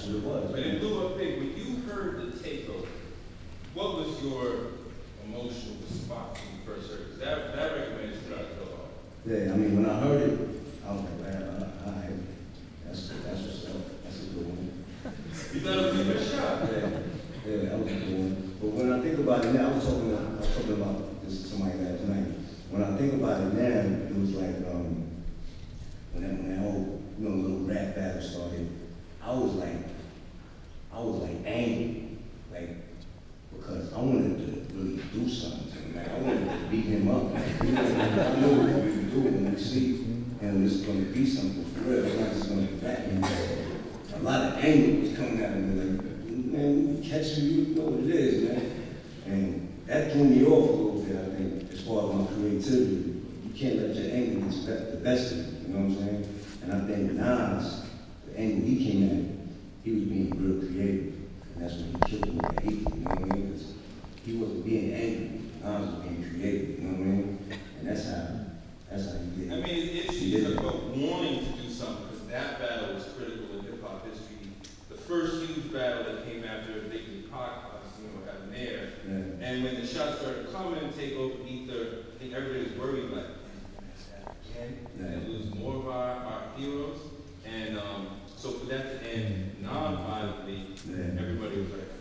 what it was. But it blew up big. When you heard the takeover, what was your emotional response when you first heard it? That record made you start to go hard. Yeah, I mean, when I heard it, I was like, man, all right, that's what's up. That's a good one. You thought it was a good shot? Yeah, that was a good one. But when I think about it now, I was talking about this to somebody last night. When I think about it now, it was like, when that whole, little rap battle started, I was like angry, like, because I wanted to really do something to him. Like, I wanted to beat him up. Like, I know what we can do when we see, and it's going to be something for real. It's not just going to be back. A lot of anger was coming out of me, like, man, catch me, you know what it is, man. And that threw me off a little bit, I think, as far as my creativity. You can't let your anger get the best of you, you know what I'm saying? And I think Nas, the angle he came at, he was being real creative. And that's when he killed him with the hate, you know what I mean? Because he wasn't being angry, Nas was being creative, you know what I mean? And that's how he did it. I mean, it's about wanting to do something, because that battle was critical in hip-hop history. The first huge battle that came after Biggie Pac, happened there. Yeah. And when the shots started coming, take over Ether, I think everybody was worried, like, and lose more of our heroes. And so for that to end non-violently, everybody was like,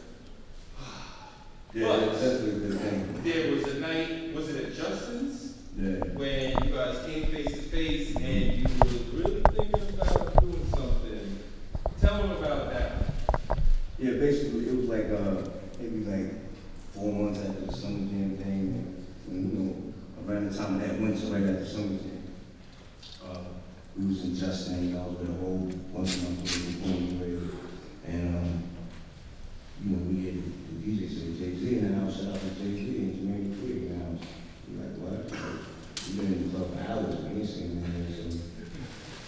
yeah, but that's definitely a good thing. There was a night, was it at Justin's? Yeah. When you guys came face to face and you were really thinking about doing something. Tell them about that. Yeah, basically it was like maybe like 4 months after the Summer Jam thing, when, around the time of that winter, right after Summer Jam. We was in Justin, I was with a whole bunch of my friends born with, and we had the DJ said Jay-Z in the house, shout out to Jay-Z and Jermaine Dupri in the house. We like, what? We been in the club for hours, we ain't seen anything, so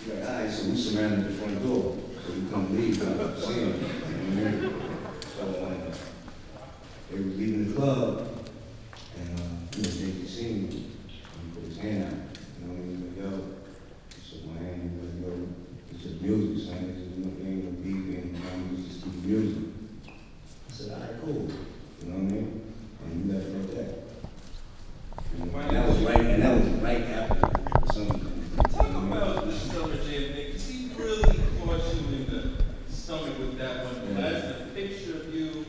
we like, all right, so we surrounded the front door, so we come leave, see him, you know what I mean? So they were leaving the club, and Jay-Z seen me, he put his hand out, you know what I mean? Like, yo, shook my hand, he was like, yo, it's just music, son. It's just, ain't no beef, ain't no drama, it's just keep music. I said, all right, cool. You know what I mean? And you left it like that. And that was right after some. Talk about the Summer Jam thing, because he really caught you in the stomach with that one. That's the picture of you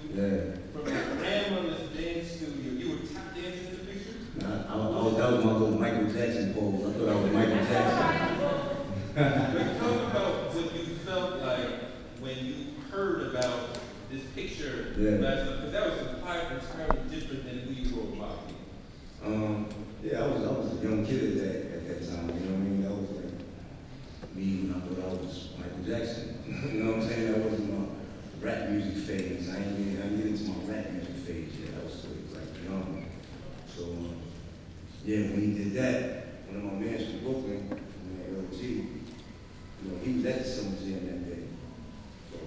from your grandmother's dance studio. You were tap dancing in the picture? Nah, that was my little Michael Jackson pose. I thought I was Michael Jackson. But talk about what you felt like when you heard about this picture last night, because that was entirely different than who you were about. Yeah, I was a young kid at that time, you know what I mean? That was like me when I thought I was Michael Jackson. You know what I'm saying? That wasn't my rap music phase. I ain't get into my rap music phase yet. I was still like young. So yeah, when he did that, one of my mans from Brooklyn, LG, he was at the Summer Jam that day. So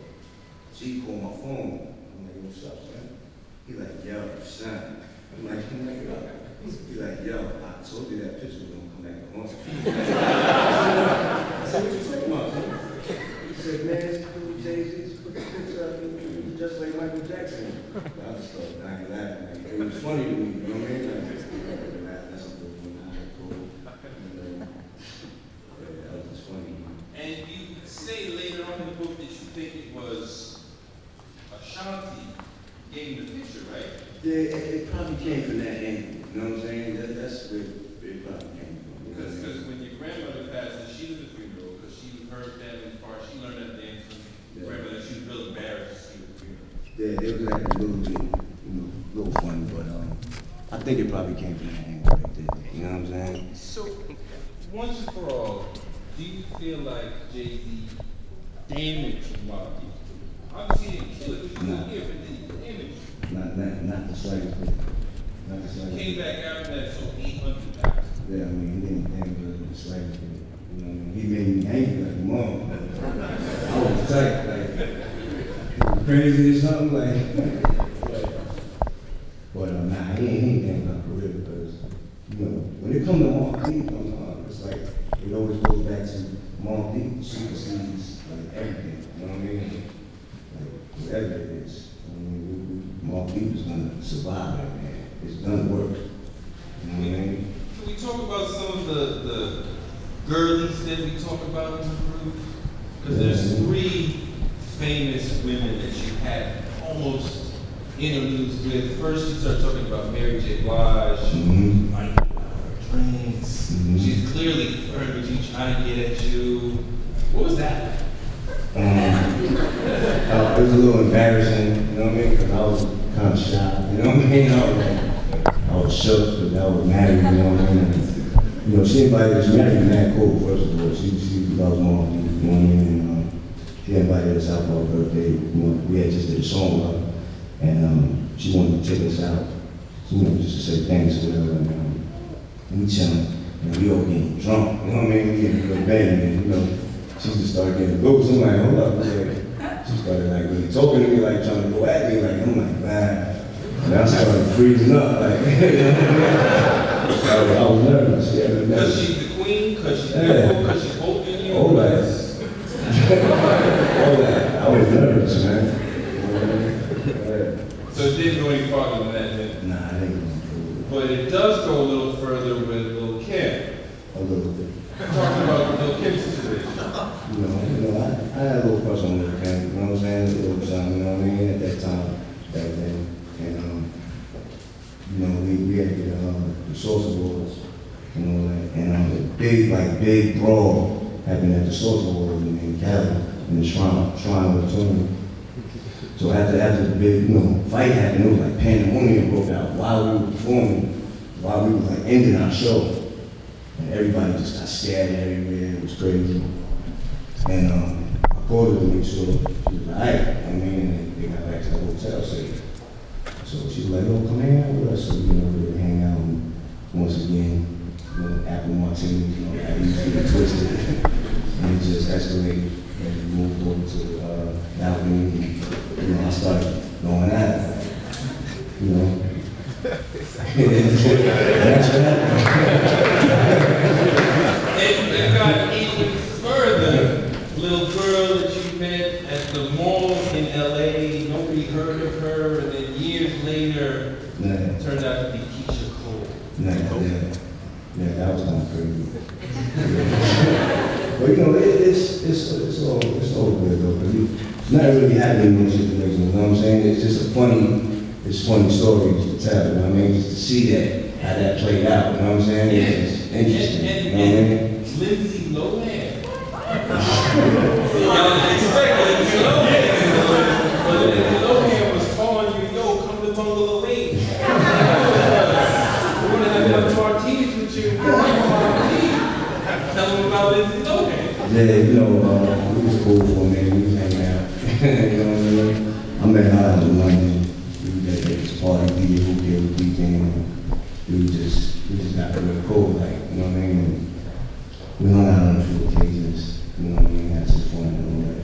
G called my phone. I'm like, what's up, son? He like, yo, son. I'm like, yo. He like, yo, I told you that picture was gonna come back to haunt me. I said, what you talking about, son? He said, man, it's cool, Jay-Z, put the picture up, you just like Michael Jackson. I just started dying laughing. Like, it was funny to me, you know what I mean? Like, that's a good one, cool. That was just funny. And you say later on in the book that you think it was Ashanti gave you the picture, right? Yeah, it probably came from that angle. You know what I'm saying? That's where it probably came from. Because when your grandmother passed, she was at the funeral, because her family part, she learned that dance from your grandmother. She was real embarrassed to see the funeral. Yeah, it was like a little bit, a little funny, but I think it probably came from that angle right there. You know what I'm saying? So, once and for all, do you feel like Jay-Z damaged Mobb Deep? Obviously, he didn't kill it, because he was here, but did he damage? Not the slightest bit. Not the slightest bit. Came back after that, so 800 pounds. Yeah, I mean, he didn't damage the slightest bit. You know what I mean? He made me angry like a mom. I was tight, like, crazy or something, like. But nah, he ain't damaged my career, because, when it comes to Mobb Deep, it's like, it always goes back to Mobb Deep supersedes like everything, you know what I mean? whatever it is. I mean, more people's gonna survive it, man. It's gonna work. You know what I mean? Can we talk about some of the girlies that we talk about in the group? Because there's three famous women that you had almost interludes with. First, you start talking about Mary J. Blige, like her drinks. She's clearly flirting with you, trying to get at you. What was that like? It was a little embarrassing, you know what I mean? Because I was kind of shy, you know what I mean? I was shook because I was married, you know what I mean? You know, she invited us, married Mad Cool, first of all. She loves mom, you know what I mean? She invited us out for her birthday. You know, we had just did a song with her, and she wanted to take us out. So, you know, just to say thanks or whatever. And we chilling, and we all getting drunk, you know what I mean? We getting good band, and you know, she just started getting loose. I'm like, hold up, like, she started like really talking to me, like trying to go at me, like, I'm like, man. And I started freezing up, like, I was nervous, yeah. Because she's the queen, because she's beautiful, because she's holding you. All that. All that. I was nervous, man. So it didn't go any farther than that, then? Nah, I didn't go But it does go a little further with Lil' Kim. a little bit. Talking about the Lil' Kim situation. You know, I had a little crush on Lil' Kim, you know what I'm saying? A little something, you know what I mean? At that time, back then. And, you know, we had the Source Awards, you know, and the big brawl happened at the Source Awards in Cali, in the Shrine Auditorium. So after the big, you know, fight happened, it was like pandemonium broke out while we were performing, while we were like ending our show. And everybody just got scared everywhere, it was crazy. And I called her to make sure she was all right. I mean, and they got back to the hotel safe. So she was like, oh, come hang out with us. So, you know, we would hang out and once again, you know, apple martinis, you know, everything twisted. And it just escalated and we moved over to the balcony. And, you know, I started going at it, you know. That's what happened. It got even further. Little girl that you met at the mall in LA, nobody heard of her, and then years later, turned out to be Keisha Cole. Yeah, that was kind of crazy. But you know, it's all good though, because it's not really happening in those situations, you know what I'm saying? It's just funny stories to tell, you know what I mean? Just to see that, how that played out, you know what I'm saying? It's interesting, you know what I mean? Lindsay Lohan. I expect Lindsay Lohan. But Lindsay Lohan was calling you, yo, come to Bungalow 8. We want to have enough martinis with you. Tell them about Lindsay Lohan. Yeah, you know, we was cool for a minute, we was hanging out, you know what I mean? I met her out in London, we was at this party, DJ who gave a weekend, we just got real cool, like, you know what I mean? And we hung out on a few occasions, you know what I mean? Had some fun and all that.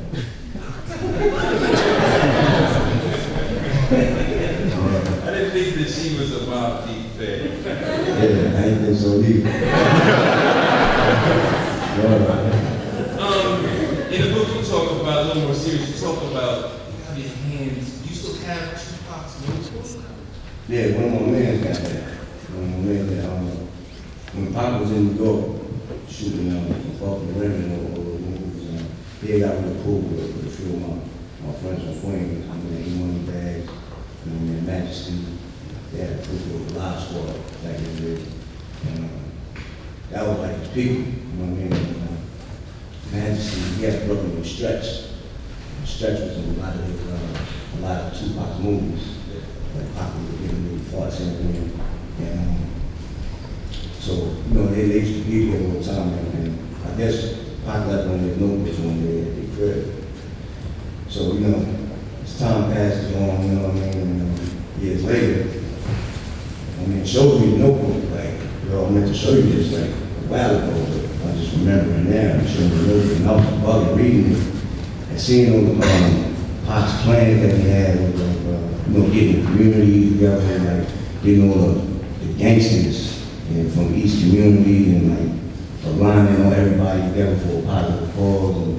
I didn't think that she was a Mobb Deep fan. Yeah, I ain't think so either. In the book you talk about, a little more serious, you talk about you have your hands, you still have Tupac's notebook? Yeah, one of my mans got that. One of my mans that, when Pop was in New York, shooting off the Reverend or movies, he got real cool with a few of my friends from Queens. I mean, E-Money Bags, you know, their Majesty. They had a pretty good live squad back in the day. And that was like his people, you know what I mean? Majesty, he had a brother with Stretch. Stretch was in a lot of Tupac's movies. Like Pop was giving me farts and everything. And so, you know, they used to be here all the time, and I guess Pop left one of their notebooks one day at their crib. So, you know, as time passes on, you know what I mean, and years later, I mean, it shows me the notebook, like, yo, I meant to show you this, like, a while ago, but I just remember it now, I'm showing the notebook, and I was bugging reading it, and seeing all the Pop's plans that he had, with, like, you know, getting the community together, and, like, getting all the gangsters, and from each community and like aligning all everybody together for a positive cause and